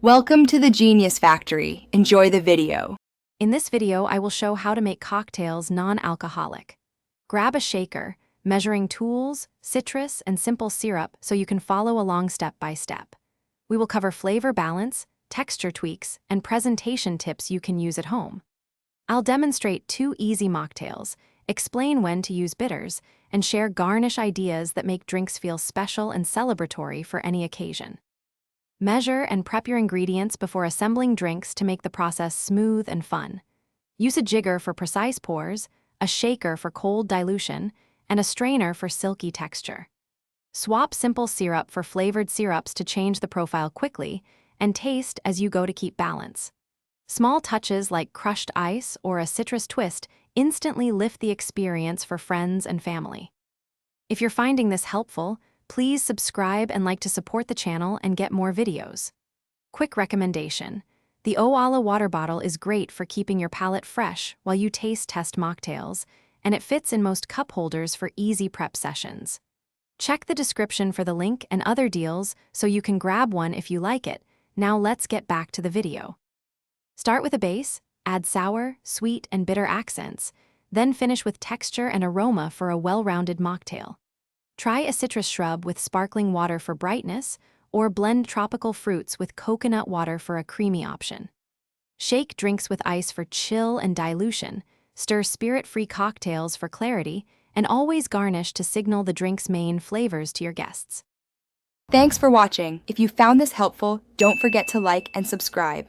Welcome to the Genius Factory. Enjoy the video. In this video, I will show how to make cocktails non-alcoholic. Grab a shaker, measuring tools, citrus, and simple syrup so you can follow along step by step. We will cover flavor balance, texture tweaks, and presentation tips you can use at home. I'll demonstrate 2 easy mocktails, explain when to use bitters, and share garnish ideas that make drinks feel special and celebratory for any occasion. Measure and prep your ingredients before assembling drinks to make the process smooth and fun. Use a jigger for precise pours, a shaker for cold dilution, and a strainer for silky texture. Swap simple syrup for flavored syrups to change the profile quickly, and taste as you go to keep balance. Small touches like crushed ice or a citrus twist instantly lift the experience for friends and family. If you're finding this helpful, please subscribe and like to support the channel and get more videos. Quick recommendation: the Owala water bottle is great for keeping your palate fresh while you taste test mocktails, and it fits in most cup holders for easy prep sessions. Check the description for the link and other deals so you can grab one if you like it. Now let's get back to the video. Start with a base, add sour, sweet, and bitter accents, then finish with texture and aroma for a well-rounded mocktail. Try a citrus shrub with sparkling water for brightness, or blend tropical fruits with coconut water for a creamy option. Shake drinks with ice for chill and dilution, stir spirit-free cocktails for clarity, and always garnish to signal the drink's main flavors to your guests. Thanks for watching. If you found this helpful, don't forget to like and subscribe.